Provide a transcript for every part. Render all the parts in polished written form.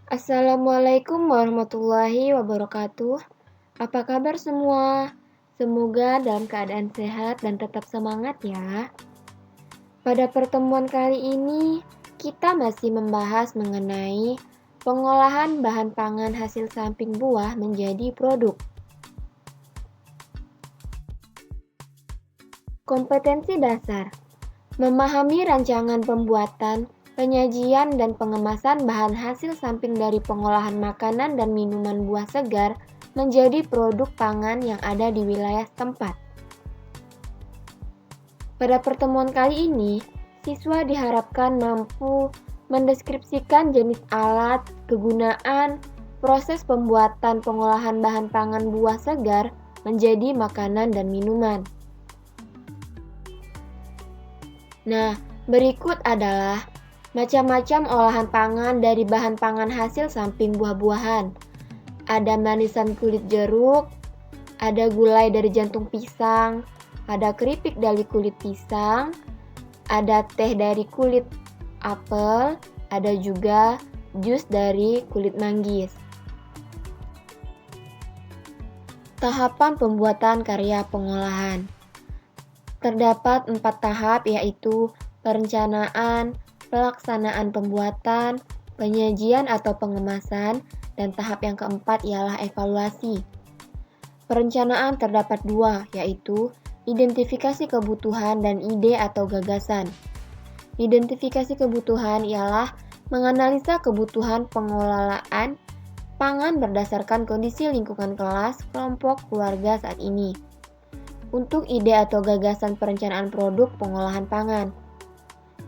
Assalamualaikum warahmatullahi wabarakatuh. Apa kabar semua? Semoga dalam keadaan sehat dan tetap semangat ya. Pada pertemuan kali ini, kita masih membahas mengenai pengolahan bahan pangan hasil samping buah menjadi produk. Kompetensi dasar: memahami rancangan pembuatan, penyajian, dan pengemasan bahan hasil samping dari pengolahan makanan dan minuman buah segar menjadi produk pangan yang ada di wilayah setempat. Pada pertemuan kali ini, siswa diharapkan mampu mendeskripsikan jenis alat, kegunaan, proses pembuatan pengolahan bahan pangan buah segar menjadi makanan dan minuman. Nah, berikut adalah macam-macam olahan pangan dari bahan pangan hasil samping buah-buahan. Ada manisan kulit jeruk, ada gulai dari jantung pisang, ada keripik dari kulit pisang, ada teh dari kulit apel, ada juga jus dari kulit manggis. Tahapan pembuatan karya pengolahan. Terdapat 4 tahap, yaitu perencanaan, pelaksanaan pembuatan, penyajian atau pengemasan, dan tahap yang keempat ialah evaluasi. Perencanaan terdapat 2, yaitu identifikasi kebutuhan dan ide atau gagasan. Identifikasi kebutuhan ialah menganalisa kebutuhan pengelolaan pangan berdasarkan kondisi lingkungan kelas, kelompok, keluarga saat ini. Untuk ide atau gagasan perencanaan produk pengolahan pangan.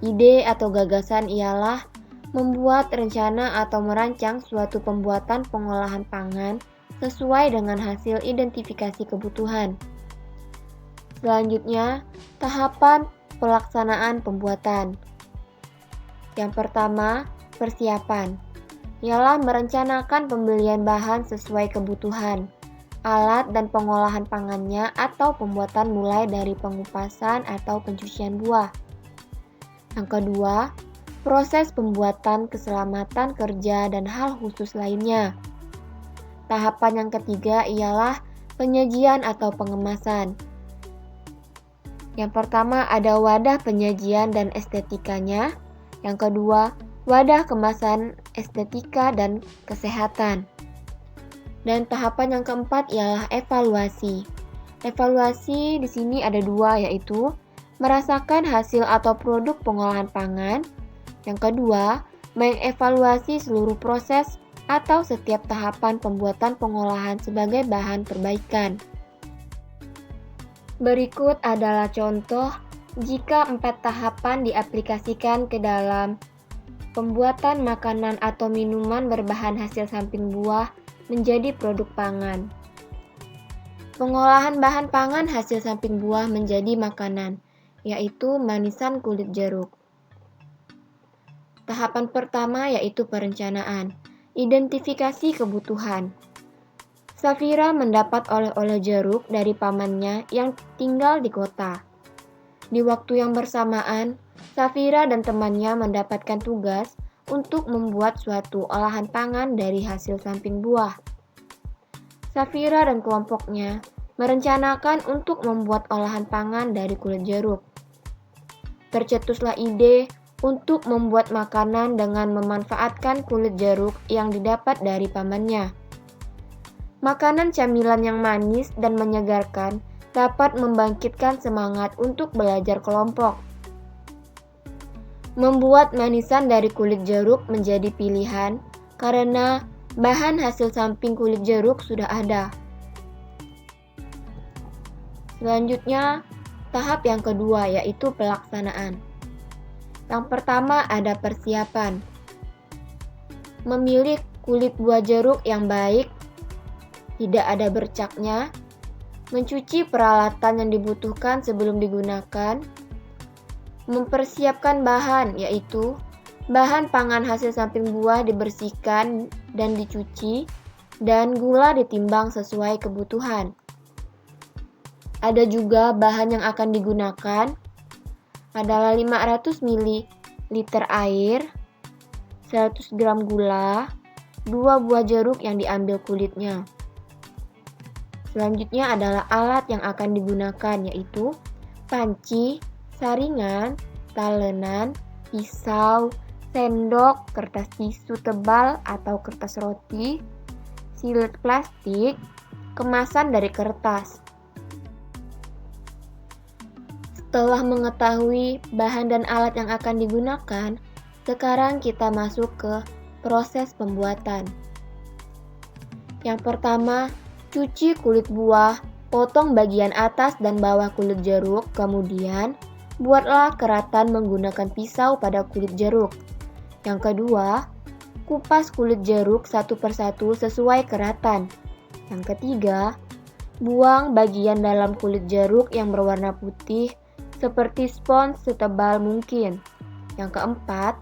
Ide atau gagasan ialah membuat rencana atau merancang suatu pembuatan pengolahan pangan sesuai dengan hasil identifikasi kebutuhan. Selanjutnya, tahapan pelaksanaan pembuatan. Yang pertama, persiapan. Ialah merencanakan pembelian bahan sesuai kebutuhan, alat dan pengolahan pangannya atau pembuatan mulai dari pengupasan atau pencucian buah. Yang kedua, proses pembuatan, keselamatan kerja dan hal khusus lainnya. Tahapan yang ketiga ialah penyajian atau pengemasan. Yang pertama ada wadah penyajian dan estetikanya. Yang kedua, wadah kemasan estetika dan kesehatan. Dan tahapan yang keempat ialah evaluasi. Evaluasi di sini ada 2, yaitu merasakan hasil atau produk pengolahan pangan. Yang kedua, mengevaluasi seluruh proses atau setiap tahapan pembuatan pengolahan sebagai bahan perbaikan. Berikut adalah contoh jika 4 tahapan diaplikasikan ke dalam pembuatan makanan atau minuman berbahan hasil samping buah menjadi produk pangan. Pengolahan bahan pangan hasil samping buah menjadi makanan, yaitu manisan kulit jeruk. Tahapan pertama yaitu perencanaan, identifikasi kebutuhan. Safira mendapat oleh-oleh jeruk dari pamannya yang tinggal di kota. Di waktu yang bersamaan, Safira dan temannya mendapatkan tugas untuk membuat suatu olahan pangan dari hasil samping buah. Safira dan kelompoknya merencanakan untuk membuat olahan pangan dari kulit jeruk. Tercetuslah ide untuk membuat makanan dengan memanfaatkan kulit jeruk yang didapat dari pamannya. Makanan camilan yang manis dan menyegarkan dapat membangkitkan semangat untuk belajar kelompok. Membuat manisan dari kulit jeruk menjadi pilihan karena bahan hasil samping kulit jeruk sudah ada. Selanjutnya, tahap yang kedua yaitu pelaksanaan. Yang pertama ada persiapan. Memilih kulit buah jeruk yang baik, tidak ada bercaknya, mencuci peralatan yang dibutuhkan sebelum digunakan, mempersiapkan bahan, yaitu bahan pangan hasil samping buah dibersihkan dan dicuci, dan gula ditimbang sesuai kebutuhan. Ada juga bahan yang akan digunakan adalah 500 ml air, 100 gram gula, 2 buah jeruk yang diambil kulitnya. Selanjutnya adalah alat yang akan digunakan, yaitu panci, saringan, talenan, pisau, sendok, kertas tisu tebal atau kertas roti, silet plastik, kemasan dari kertas. Setelah mengetahui bahan dan alat yang akan digunakan, sekarang kita masuk ke proses pembuatan. Yang pertama, cuci kulit buah, potong bagian atas dan bawah kulit jeruk, kemudian buatlah keratan menggunakan pisau pada kulit jeruk. Yang kedua, kupas kulit jeruk satu persatu sesuai keratan. Yang ketiga, buang bagian dalam kulit jeruk yang berwarna putih seperti spons setebal mungkin. Yang keempat,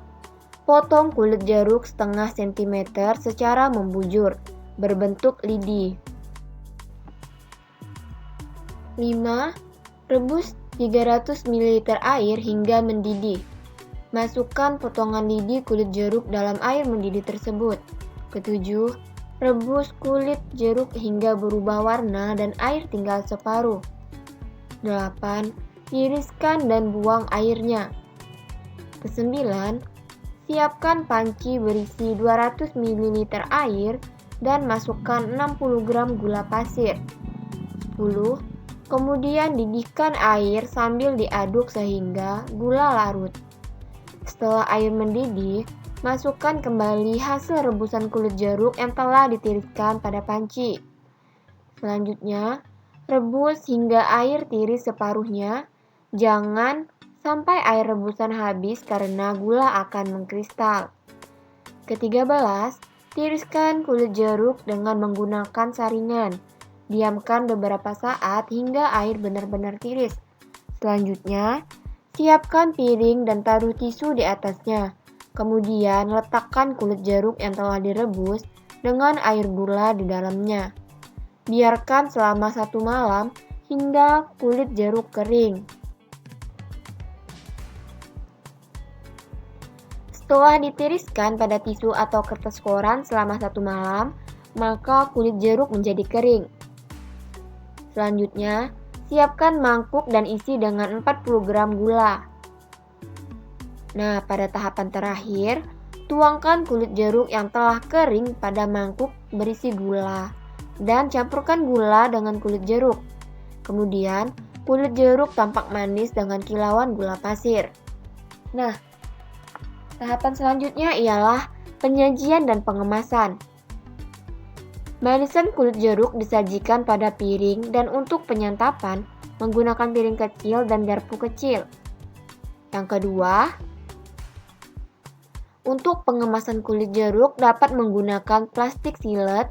potong kulit jeruk setengah sentimeter secara membujur, berbentuk lidi. 5. Rebus 300 ml air hingga mendidih. Masukkan potongan lidi kulit jeruk dalam air mendidih tersebut. Ketujuh, rebus kulit jeruk hingga berubah warna dan air tinggal separuh. 8. Tiriskan dan buang airnya. Kesembilan, siapkan panci berisi 200 ml air dan masukkan 60 gram gula pasir. 10. Kemudian didihkan air sambil diaduk sehingga gula larut. Setelah air mendidih, masukkan kembali hasil rebusan kulit jeruk yang telah ditiriskan pada panci. Selanjutnya, rebus hingga air tiris separuhnya. Jangan sampai air rebusan habis karena gula akan mengkristal. Ke-13, tiriskan kulit jeruk dengan menggunakan saringan. Diamkan beberapa saat hingga air benar-benar tiris. Selanjutnya, siapkan piring dan taruh tisu di atasnya. Kemudian letakkan kulit jeruk yang telah direbus dengan air gula di dalamnya. Biarkan selama 1 malam hingga kulit jeruk kering. Setelah ditiriskan pada tisu atau kertas koran selama 1 malam, maka kulit jeruk menjadi kering. Selanjutnya, siapkan mangkuk dan isi dengan 40 gram gula. Nah, pada tahapan terakhir, tuangkan kulit jeruk yang telah kering pada mangkuk berisi gula dan campurkan gula dengan kulit jeruk. Kemudian, kulit jeruk tampak manis dengan kilauan gula pasir. Nah, tahapan selanjutnya ialah penyajian dan pengemasan. Manisan kulit jeruk disajikan pada piring dan untuk penyantapan menggunakan piring kecil dan garpu kecil. Yang kedua, untuk pengemasan kulit jeruk dapat menggunakan plastik silet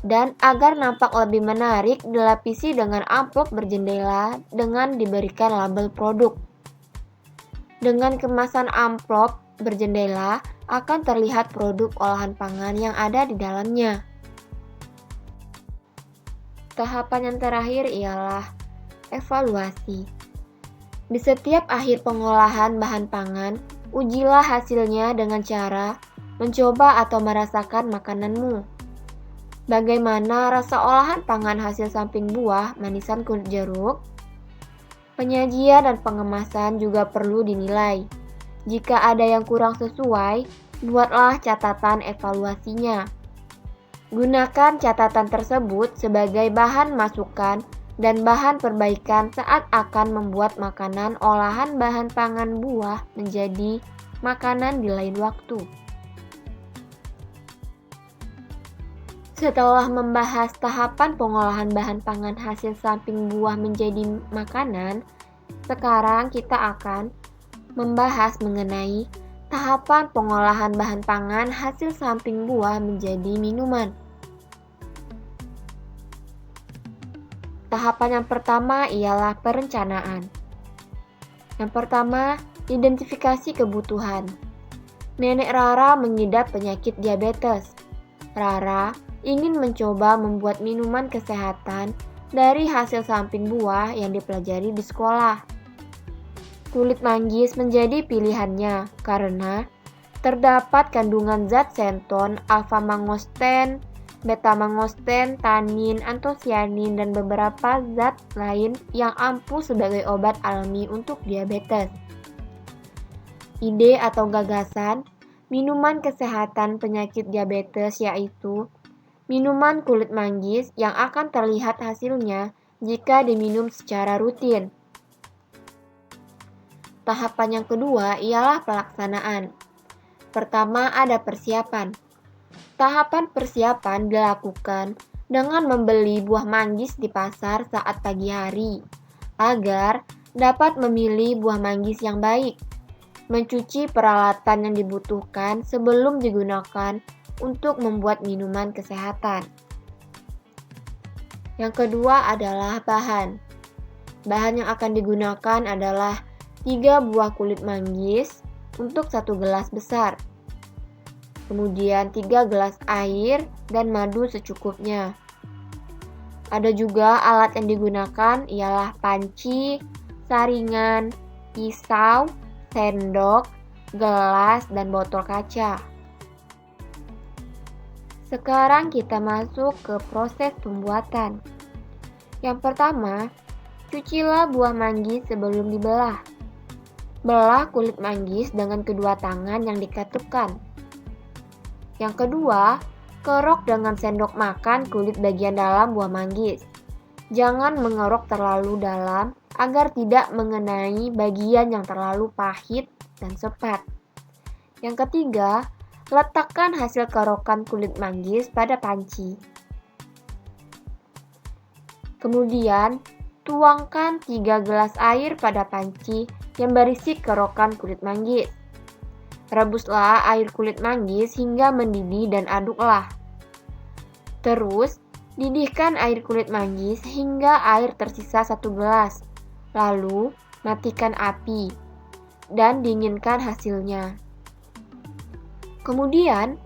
dan agar nampak lebih menarik dilapisi dengan amplop berjendela dengan diberikan label produk. Dengan kemasan amplop berjendela akan terlihat produk olahan pangan yang ada di dalamnya. Tahapan yang terakhir ialah evaluasi. Di setiap akhir pengolahan bahan pangan, ujilah hasilnya dengan cara mencoba atau merasakan makananmu. Bagaimana rasa olahan pangan hasil samping buah manisan kulit jeruk? Penyajian dan pengemasan juga perlu dinilai. Jika ada yang kurang sesuai, buatlah catatan evaluasinya. Gunakan catatan tersebut sebagai bahan masukan dan bahan perbaikan saat akan membuat makanan olahan bahan pangan buah menjadi makanan di lain waktu. Setelah membahas tahapan pengolahan bahan pangan hasil samping buah menjadi makanan, sekarang kita akan membahas mengenai tahapan pengolahan bahan pangan hasil samping buah menjadi minuman. Tahapan yang pertama ialah perencanaan. Yang pertama, identifikasi kebutuhan. Nenek Rara mengidap penyakit diabetes. Rara ingin mencoba membuat minuman kesehatan dari hasil samping buah yang dipelajari di sekolah. Kulit manggis menjadi pilihannya karena Terdapat kandungan zat xenton, alfa-mangosten, beta-mangosten, tanin, antosianin, dan beberapa zat lain yang ampuh sebagai obat alami untuk diabetes. Ide atau gagasan minuman kesehatan penyakit diabetes yaitu minuman kulit manggis yang akan terlihat hasilnya jika diminum secara rutin. Tahapan yang kedua ialah pelaksanaan. Pertama ada persiapan. Tahapan persiapan dilakukan dengan membeli buah manggis di pasar saat pagi hari, agar dapat memilih buah manggis yang baik. Mencuci peralatan yang dibutuhkan sebelum digunakan untuk membuat minuman kesehatan. Yang kedua adalah bahan. Bahan yang akan digunakan adalah 3 buah kulit manggis untuk 1 gelas besar. Kemudian 3 gelas air dan madu secukupnya. Ada juga alat yang digunakan ialah panci, saringan, pisau, sendok, gelas, dan botol kaca. Sekarang kita masuk ke proses pembuatan. Yang pertama, cucilah buah manggis sebelum dibelah. Belah kulit manggis dengan kedua tangan yang dikatupkan. Yang kedua, kerok dengan sendok makan kulit bagian dalam buah manggis. Jangan mengerok terlalu dalam agar tidak mengenai bagian yang terlalu pahit dan sepat. Yang ketiga, letakkan hasil kerokan kulit manggis pada panci. Kemudian, tuangkan 3 gelas air pada panci yang berisi kerokan kulit manggis. Rebuslah air kulit manggis hingga mendidih dan aduklah. Terus, didihkan air kulit manggis hingga air tersisa 1 gelas. Lalu, matikan api dan dinginkan hasilnya. Kemudian,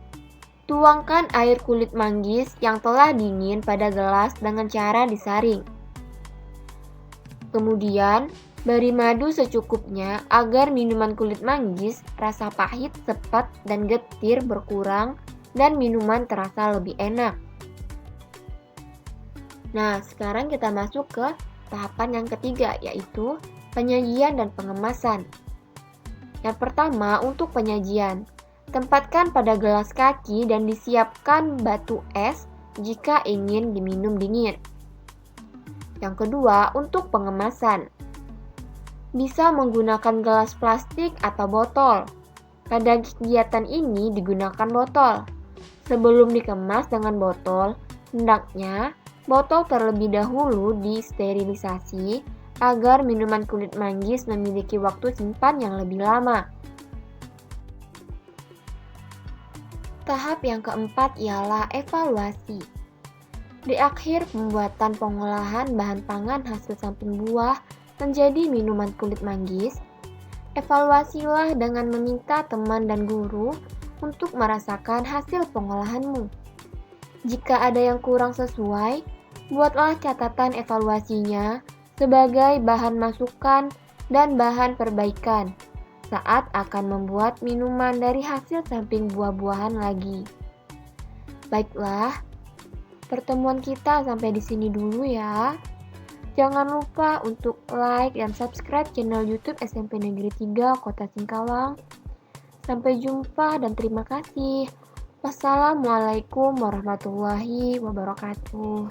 tuangkan air kulit manggis yang telah dingin pada gelas dengan cara disaring. Kemudian, beri madu secukupnya agar minuman kulit manggis rasa pahit, sepet, dan getir berkurang dan minuman terasa lebih enak. Nah, sekarang kita masuk ke tahapan yang ketiga, yaitu penyajian dan pengemasan. Yang pertama, untuk penyajian. Tempatkan pada gelas kaki dan disiapkan batu es jika ingin diminum dingin. Yang kedua, untuk pengemasan. Bisa menggunakan gelas plastik atau botol. Pada kegiatan ini digunakan botol. Sebelum dikemas dengan botol, hendaknya botol terlebih dahulu disterilisasi agar minuman kulit manggis memiliki waktu simpan yang lebih lama. Tahap yang keempat ialah evaluasi. Di akhir pembuatan pengolahan bahan pangan hasil samping buah menjadi minuman kulit manggis, evaluasilah dengan meminta teman dan guru untuk merasakan hasil pengolahanmu. Jika ada yang kurang sesuai, buatlah catatan evaluasinya sebagai bahan masukan dan bahan perbaikan saat akan membuat minuman dari hasil samping buah-buahan lagi. Baiklah, pertemuan kita sampai di sini dulu ya. Jangan lupa untuk like dan subscribe channel YouTube SMP Negeri 3 Kota Singkawang. Sampai jumpa dan terima kasih. Wassalamualaikum warahmatullahi wabarakatuh.